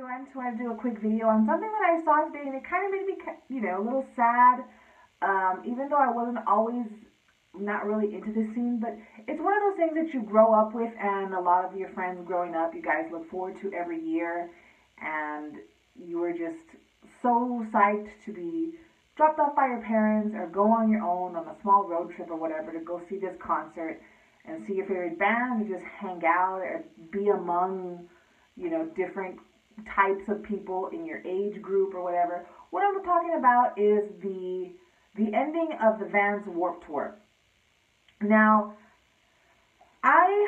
everyone. Just wanted to do a quick video on something that I saw today, and it kind of made me, a little sad. Even though I wasn't always not really into this scene, but it's one of those things that you grow up with, and a lot of your friends growing up, you guys look forward to every year, and you were just so psyched to be dropped off by your parents or go on your own on a small road trip or whatever to go see this concert and see your favorite band, or just hang out or be among different types of people in your age group or whatever. What I'm talking about is the ending of the Vans Warped Tour. Now, I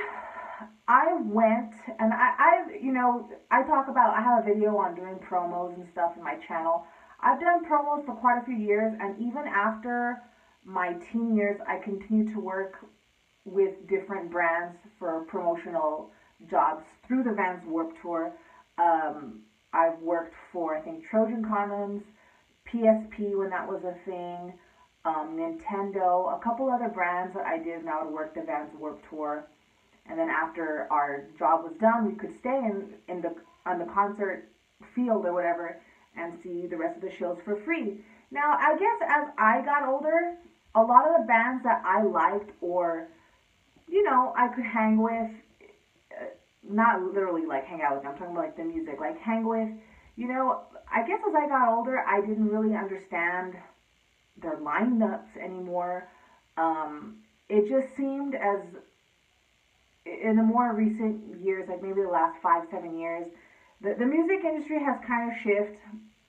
went, and I talk about, I have a video on doing promos and stuff in my channel. I've done promos for quite a few years, and even after my teen years, I continue to work with different brands for promotional jobs through the Vans Warped Tour. I've worked for, I think, Trojan Condoms, PSP when that was a thing, Nintendo, a couple other brands that I did, and I would work the Vans Warped Tour. And then after our job was done, we could stay on the concert field or whatever and see the rest of the shows for free. Now, I guess as I got older, a lot of the bands that I liked, or I could hang with, not literally like hang out with them, I'm talking about like the music, like hang with, I guess as I got older, I didn't really understand their lineups anymore. It just seemed as, in the more recent years, like maybe the last 5-7 years, the music industry has kind of shifted.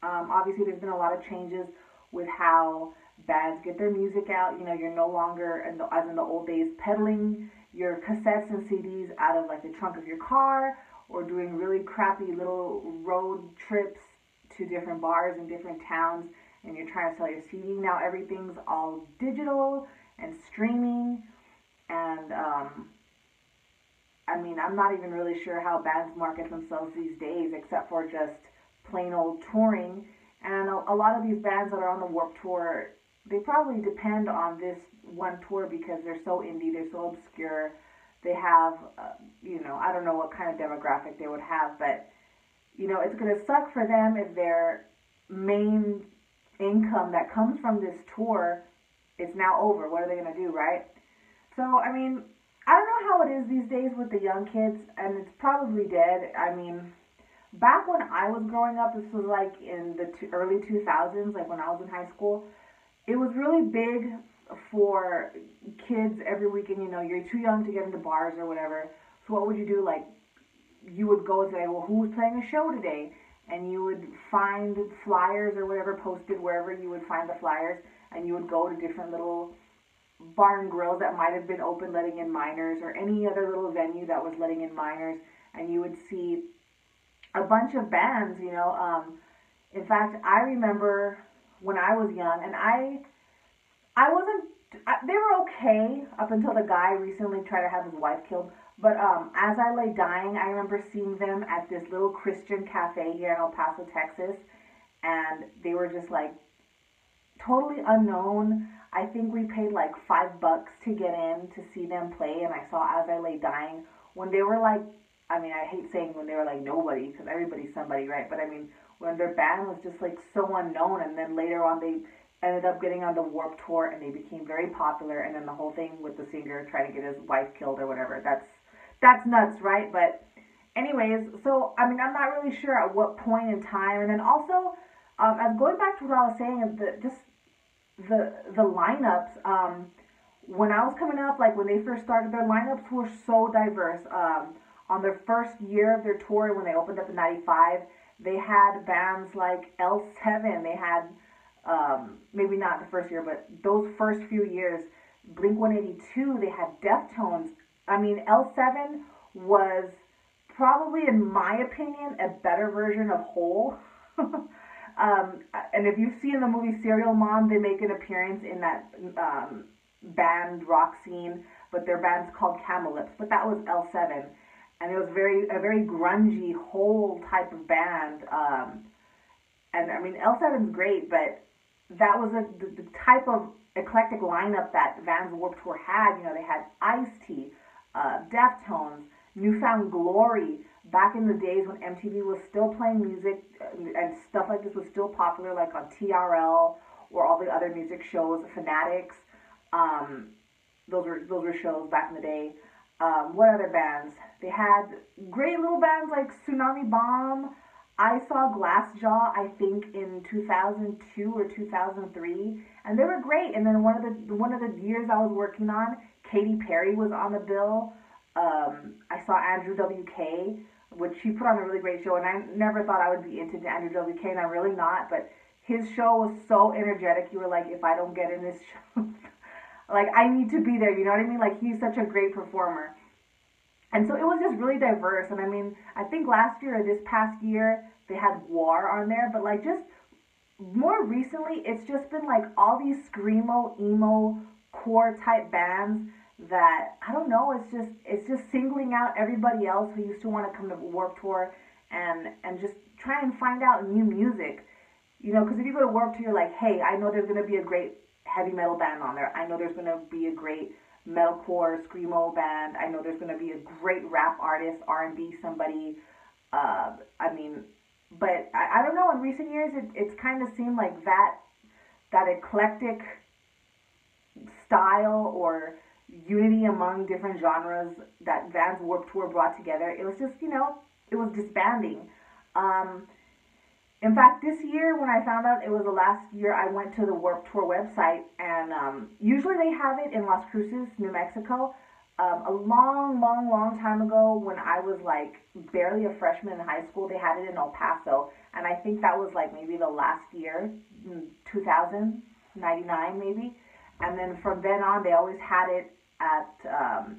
Obviously, there's been a lot of changes with how bands get their music out. You're no longer, as in the old days, peddling your cassettes and CDs out of like the trunk of your car, or doing really crappy little road trips to different bars in different towns, and you're trying to sell your CD. Now everything's all digital and streaming, and I'm not even really sure how bands market themselves these days, except for just plain old touring. And a lot of these bands that are on the Warped Tour, they probably depend on this one tour because they're so indie, they're so obscure. They have, I don't know what kind of demographic they would have, but, it's going to suck for them if their main income that comes from this tour is now over. What are they going to do, right? So, I don't know how it is these days with the young kids, and it's probably dead. Back when I was growing up, this was like in the early 2000s, like when I was in high school, it was really big for kids every weekend. You're too young to get into bars or whatever. So what would you do? Like, you would go and say, well, who's playing a show today? And you would find flyers or whatever posted wherever you would find the flyers, and you would go to different little bar and grills that might have been open letting in minors, or any other little venue that was letting in minors, and you would see a bunch of bands. In fact, I remember when I was young, and they were okay up until the guy recently tried to have his wife killed. But as I lay dying, I remember seeing them at this little Christian cafe here in El Paso, Texas, and they were just like totally unknown. I think we paid like $5 to get in to see them play, and I saw As I Lay Dying when they were like, I hate saying when they were like nobody, because everybody's somebody, right? But when their band was just like so unknown, and then later on they ended up getting on the Warped Tour, and they became very popular, and then the whole thing with the singer trying to get his wife killed or whatever, that's nuts, right? But anyways, so I'm not really sure at what point in time. And then also, as going back to what I was saying, the lineups, when I was coming up, like when they first started, their lineups were so diverse. On their first year of their tour, when they opened up in '95, they had bands like L7. They had, maybe not the first year, but those first few years, Blink-182. They had Deftones. L7 was probably, in my opinion, a better version of Hole. And if you've seen the movie Serial Mom, they make an appearance in that band rock scene, but their band's called Camelips. But that was L7, and it was a very grungy Hole type of band. And L7's great, but that was the type of eclectic lineup that Vans Warped Tour had. They had Ice-T, Deftones, New Found Glory, back in the days when MTV was still playing music and stuff like this was still popular, like on TRL or all the other music shows, Fanatics. Um, those were shows back in the day. What other bands? They had great little bands like Tsunami Bomb. I saw Glassjaw, I think, in 2002 or 2003, and they were great. And then one of the years I was working on, Katy Perry was on the bill. I saw Andrew WK, which he put on a really great show, and I never thought I would be into Andrew WK, and I'm really not. But his show was so energetic. You were like, if I don't get in this show, like I need to be there. You know what I mean? Like he's such a great performer. And so it was just really diverse. And I mean, I think last year or this past year, they had War on there. But like just more recently, it's just been like all these screamo, emo, core type bands that, I don't know, it's just singling out everybody else who used to want to come to Warped Tour and just try and find out new music. You know, because if you go to Warped Tour, you're like, hey, I know there's going to be a great heavy metal band on there. I know there's going to be a great metalcore screamo band. I know there's going to be a great rap artist, R&B somebody. I mean, but I don't know. In recent years, it's kind of seemed like that eclectic style or unity among different genres that Vans Warped Tour brought together. It was just, it was disbanding. Um, in fact, this year when I found out it was the last year, I went to the Warped Tour website, and usually they have it in Las Cruces, New Mexico. A long, long, long time ago, when I was like barely a freshman in high school, they had it in El Paso, and I think that was like maybe the last year, 2099 maybe. And then from then on, they always had it at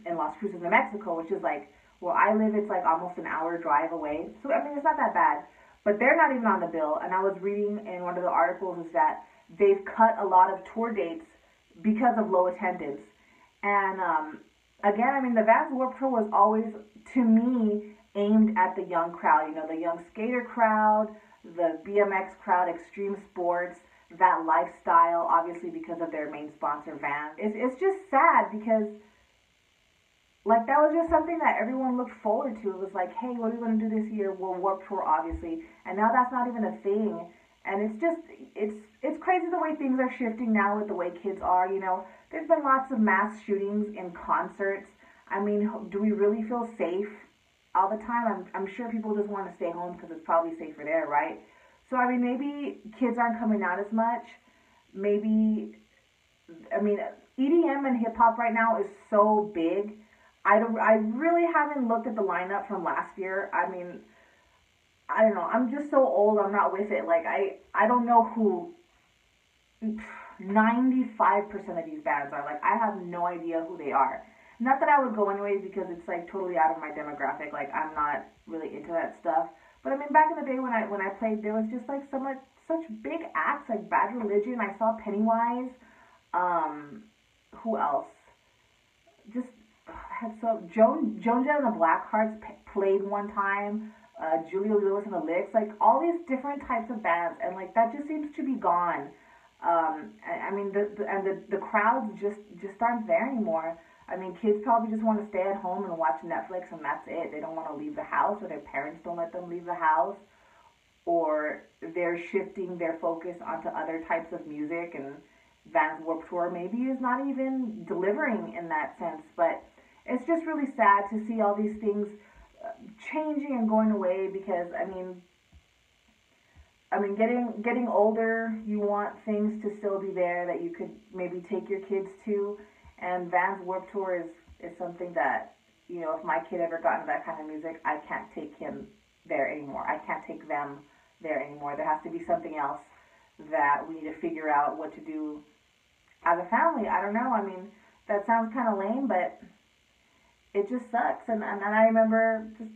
in Las Cruces, New Mexico, which is like where I live. It's like almost an hour drive away. So I mean, it's not that bad. But they're not even on the bill. And I was reading in one of the articles is that they've cut a lot of tour dates because of low attendance. And again, I mean, the Vans Warped Tour was always, to me, aimed at the young crowd. You know, the young skater crowd, the BMX crowd, extreme sports, that lifestyle, obviously because of their main sponsor, Vans. It's just sad because like that was just something that everyone looked forward to. It was like, hey, what are we going to do this year? Well, Warped Tour, obviously, and now that's not even a thing. And it's just, it's crazy the way things are shifting now with the way kids are. You know, there's been lots of mass shootings in concerts. I mean, do we really feel safe all the time? I'm sure people just want to stay home because it's probably safer there, right? So I mean, maybe kids aren't coming out as much. Maybe, I mean, EDM and hip hop right now is so big. I really haven't looked at the lineup from last year. I mean, I don't know. I'm just so old. I'm not with it. Like I don't know who 95% of these bands are. Like I have no idea who they are. Not that I would go anyway because it's like totally out of my demographic. Like I'm not really into that stuff. But I mean, back in the day when I played, there was just like such big acts like Bad Religion. I saw Pennywise. Who else? Just had so Joan Jett and the Blackhearts played one time. Julia Lewis and the Licks, like all these different types of bands, and like that just seems to be gone. I mean, the crowds just aren't there anymore. I mean, kids probably just want to stay at home and watch Netflix, and that's it. They don't want to leave the house, or their parents don't let them leave the house, or they're shifting their focus onto other types of music. And Vans Warped Tour maybe is not even delivering in that sense, but it's just really sad to see all these things changing and going away because I mean getting older, you want things to still be there that you could maybe take your kids to, and Vans Warped Tour is something that, you know, if my kid ever got into that kind of music, I can't take him there anymore. I can't take them there anymore. There has to be something else that we need to figure out what to do as a family. I don't know. I mean, that sounds kind of lame, but it just sucks. And I remember just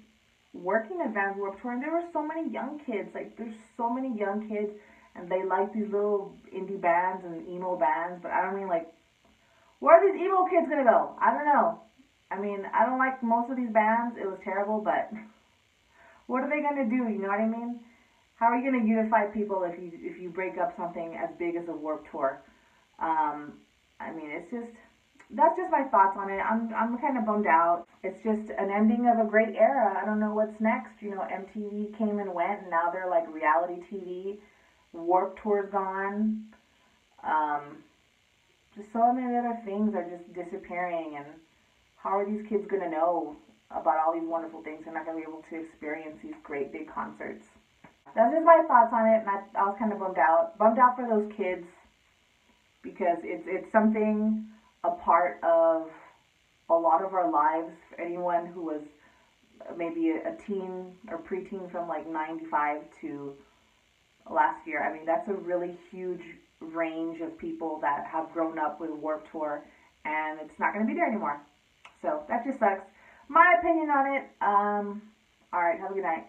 working at Vans Warped Tour, and there were so many young kids. Like, there's so many young kids, and they like these little indie bands and emo bands, but I don't mean, like, where are these emo kids gonna go? I don't know. I mean, I don't like most of these bands. It was terrible, but what are they gonna do? You know what I mean? How are you gonna unify people if you break up something as big as a Warped Tour? I mean, it's just, that's just my thoughts on it. I'm kind of bummed out. It's just an ending of a great era. I don't know what's next. You know, MTV came and went, and now they're like reality TV. Warped Tour's gone. Um, just so many other things are just disappearing, and how are these kids gonna know about all these wonderful things? They're not gonna be able to experience these great big concerts. That's just my thoughts on it, and I was kind of bummed out. Bummed out for those kids because it's something a part of a lot of our lives. For anyone who was maybe a teen or preteen from like 95 to last year, I mean, that's a really huge range of people that have grown up with Warped Tour, and it's not going to be there anymore. So that just sucks. My opinion on it. All right, have a good night.